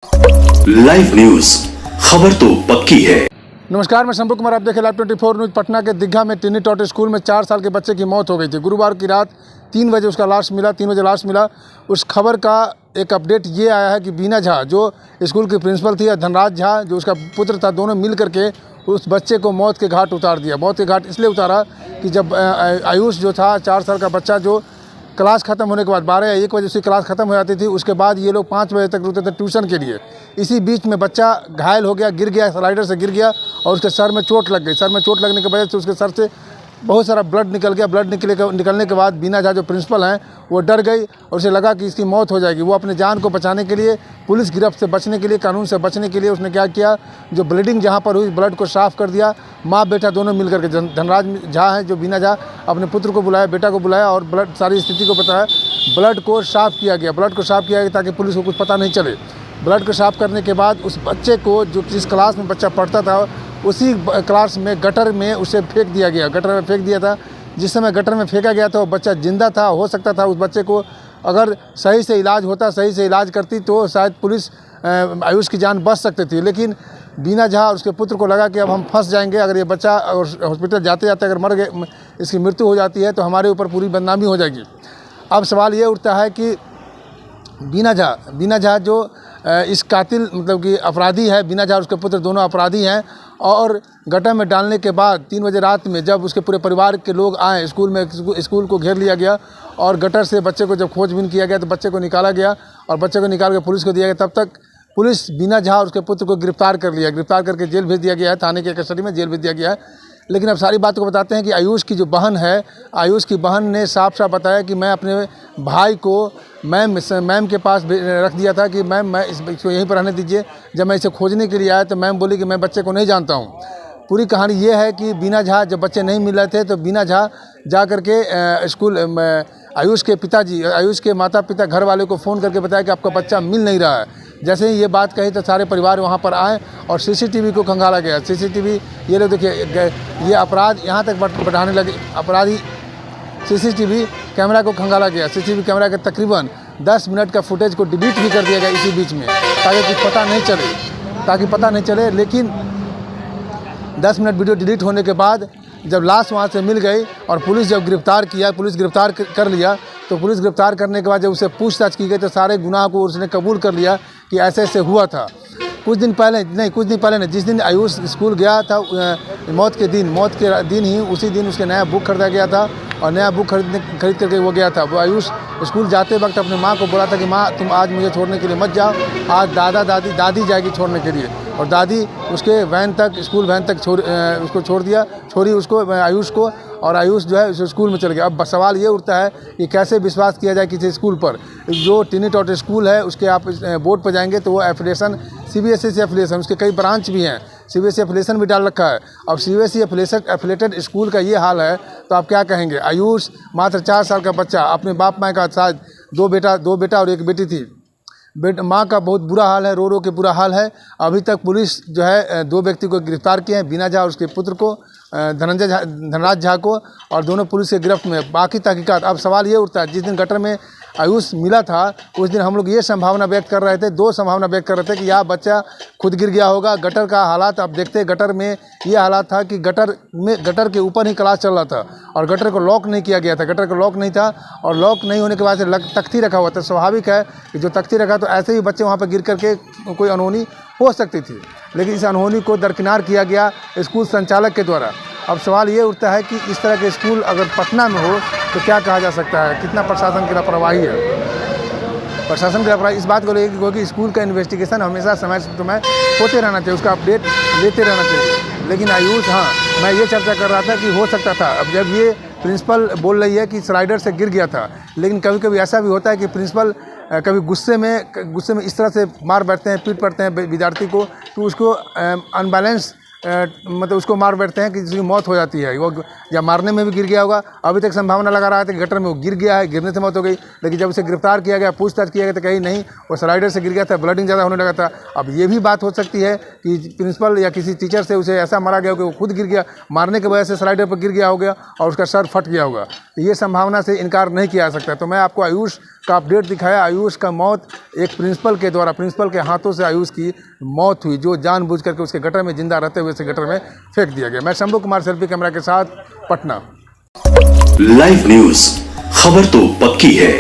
Live news, खबर तो पक्की है। नमस्कार, मैं शंभू कुमार, आप देखें लाइव 24 न्यूज। पटना के दीघा में टिनी टॉट स्कूल में 4 साल के बच्चे की मौत हो गई थी। गुरुवार की रात 3 बजे उसका लाश मिला। 3 बजे लाश मिला। उस खबर का एक अपडेट ये आया है कि बीना झा जो स्कूल की प्रिंसिपल थी, और धनराज झा जो उसका पुत्र था, दोनों मिल करके उस बच्चे को मौत के घाट उतार दिया। मौत के घाट इसलिए उतारा कि जब आयुष जो था 4 साल का बच्चा, जो क्लास ख़त्म होने के बाद 12 या 1 बजे उसकी क्लास ख़त्म हो जाती थी, उसके बाद ये लोग 5 बजे तक रुकते थे ट्यूशन के लिए। इसी बीच में बच्चा घायल हो गया, गिर गया, स्लाइडर से गिर गया और उसके सर में चोट लग गई। सर में चोट लगने की वजह से उसके सर से बहुत सारा ब्लड निकल गया। ब्लड निकलने के बाद बीना झा जो प्रिंसिपल हैं वो डर गई और उसे लगा कि इसकी मौत हो जाएगी। वो अपने जान को बचाने के लिए, पुलिस गिरफ्त से बचने के लिए, कानून से बचने के लिए उसने क्या किया, जो ब्लीडिंग जहाँ पर हुई ब्लड को साफ़ कर दिया। माँ बेटा दोनों मिल करके, धनराज झा है जो बीना झा, अपने पुत्र को बुलाया, बेटा को बुलाया और ब्लड सारी स्थिति को बताया। ब्लड को साफ़ किया गया। ब्लड को साफ़ किया गया ताकि पुलिस को कुछ पता नहीं चले। ब्लड को साफ़ करने के बाद उस बच्चे को, जो जिस क्लास में बच्चा पढ़ता था, उसी क्लास में गटर में उसे फेंक दिया गया। गटर में फेंक दिया था। जिस समय गटर में फेंका गया था वो बच्चा जिंदा था। हो सकता था उस बच्चे को अगर सही से इलाज होता, सही से इलाज करती तो शायद पुलिस आयुष की जान बच सकती थी। लेकिन बीना झा और उसके पुत्र को लगा कि अब हम फंस जाएंगे, अगर ये बच्चा हॉस्पिटल जाते जाते अगर मर गए, इसकी मृत्यु हो जाती है तो हमारे ऊपर पूरी बदनामी हो जाएगी। अब सवाल ये उठता है कि बीना झा जो इस कातिल मतलब कि अपराधी है, बीना झा और उसके पुत्र दोनों अपराधी हैं। और गटर में डालने के बाद 3 बजे रात में जब उसके पूरे परिवार के लोग आए स्कूल को घेर लिया गया और गटर से बच्चे को जब खोजबीन किया गया तो बच्चे को निकाला गया और बच्चे को निकाल के पुलिस को दिया गया। तब तक पुलिस बीना झा और उसके पुत्र को गिरफ्तार कर लिया। गिरफ्तार करके जेल भेज दिया गया है, थाने के कस्टडी में जेल भेज दिया गया है। लेकिन अब सारी बात को बताते हैं कि आयुष की जो बहन है, आयुष की बहन ने साफ साफ बताया कि मैं अपने भाई को मैम के पास रख दिया था कि मैम मैं इसको यहीं पर रहने दीजिए। जब मैं इसे खोजने के लिए आया तो मैम बोली कि मैं बच्चे को नहीं जानता हूँ। पूरी कहानी ये है कि बीना झा जब बच्चे नहीं मिल रहे थे तो बीना झा जा करके स्कूल आयुष के पिताजी, आयुष के माता पिता, घर वाले को फ़ोन करके बताया कि आपका बच्चा मिल नहीं रहा है। जैसे ही ये बात कही तो सारे परिवार वहाँ पर आए और सीसीटीवी को खंगाला गया। सीसीटीवी, ये लोग देखिए, ये अपराध यहाँ तक बढ़ाने लगे। अपराधी सीसीटीवी कैमरा को खंगाला गया। सीसीटीवी कैमरा के तकरीबन 10 मिनट का फुटेज को डिलीट भी कर दिया गया इसी बीच में, ताकि कुछ पता नहीं चले। लेकिन 10 मिनट वीडियो डिलीट होने के बाद जब लाश वहाँ से मिल गई और पुलिस जब गिरफ्तार किया, पुलिस गिरफ्तार कर लिया, तो पुलिस गिरफ्तार करने के बाद जब उसे पूछताछ की गई तो सारे गुनाह को उसने कबूल कर लिया कि ऐसे ऐसे हुआ था। कुछ दिन पहले नहीं, जिस दिन आयुष स्कूल गया था मौत के दिन ही, उसी दिन उसके नया बुक खरीदा गया था और नया बुक खरीद करके वो गया था। वो आयुष स्कूल जाते वक्त अपने माँ को बोला था कि माँ तुम आज मुझे छोड़ने के लिए मत जाओ, आज दादी जाएगी छोड़ने के लिए। और दादी उसके स्कूल वैन तक उसको छोड़ी उसको, आयुष को, और आयुष जो है उस स्कूल में चल गया। अब सवाल ये उठता है कि कैसे विश्वास किया जाए किसी स्कूल पर। जो टिनी टॉट स्कूल है उसके आप बोर्ड पर जाएंगे तो वो एफिलिएशन CBSE से एफिलिएशन, उसके कई ब्रांच भी हैं, CBSE एफिलिएशन भी डाल रखा है। अब CBSE एफिलेटेड स्कूल का ये हाल है तो आप क्या कहेंगे। आयुष मात्र 4 साल का बच्चा, अपने बाप माँ का शायद 2 बेटा और 1 बेटी थी। माँ का बहुत बुरा हाल है, रो के बुरा हाल है। अभी तक पुलिस जो है 2 व्यक्ति को गिरफ्तार किए हैं, बीना झा और उसके पुत्र को, धनराज झा को, और दोनों पुलिस के गिरफ्त में। बाकी तहकीकात। अब सवाल ये उठता है, जिस दिन गटर में आयुष मिला था उस दिन हम लोग ये संभावना व्यक्त कर रहे थे, 2 संभावना व्यक्त कर रहे थे कि यह बच्चा खुद गिर गया होगा। गटर का हालात आप देखते, गटर में ये हालात था कि गटर के ऊपर ही क्लास चल रहा था और गटर को लॉक नहीं किया गया था। गटर को लॉक नहीं था और लॉक नहीं होने के बाद से तख्ती रखा हुआ था। स्वाभाविक है कि जो तख्ती रखा तो ऐसे ही बच्चे वहाँ पर गिर करके कोई अनहोनी हो सकती थी। लेकिन इस अनहोनी को दरकिनार किया गया स्कूल संचालक के द्वारा। अब सवाल ये उठता है कि इस तरह के स्कूल अगर पटना में हो तो क्या कहा जा सकता है, कितना प्रशासन की लापरवाही है। प्रशासन की लापरवाही इस बात को लेकर कि स्कूल का इन्वेस्टिगेशन हमेशा समय होते रहना चाहिए, उसका अपडेट लेते रहना चाहिए। लेकिन आयुष, हाँ, मैं ये चर्चा कर रहा था कि हो सकता था, अब जब ये प्रिंसिपल बोल रही है कि स्लाइडर से गिर गया था, लेकिन कभी कभी ऐसा भी होता है कि प्रिंसिपल कभी गुस्से में इस तरह से मार बैठते हैं, पीट पड़ते हैं विद्यार्थी को, तो उसको मतलब उसको मार बैठते हैं कि जिसकी मौत हो जाती है। वो या मारने में भी गिर गया होगा। अभी तक संभावना लगा रहा था कि गटर में वो गिर गया है, गिरने से मौत हो गई, लेकिन जब उसे गिरफ्तार किया गया, पूछताछ किया गया तो कहीं नहीं, वो स्लाइडर से गिर गया था, ब्लडिंग ज़्यादा होने लगा था। अब ये भी बात हो सकती है कि प्रिंसिपल या किसी टीचर से उसे ऐसा मारा गया हो कि वो खुद गिर गया, मारने की वजह से स्लाइडर पर गिर गया होगा और उसका सर फट गया होगा। तो ये संभावना से इनकार नहीं किया जा सकता। तो मैं आपको आयुष का अपडेट दिखाया। आयुष का मौत एक प्रिंसिपल के द्वारा, प्रिंसिपल के हाथों से आयुष की मौत हुई, जो जानबूझ करके उसके गटर में जिंदा रहते हुए उसे गटर में फेंक दिया गया। मैं शंभू कुमार सेल्फी कैमरा के साथ, पटना। लाइव न्यूज, खबर तो पक्की है।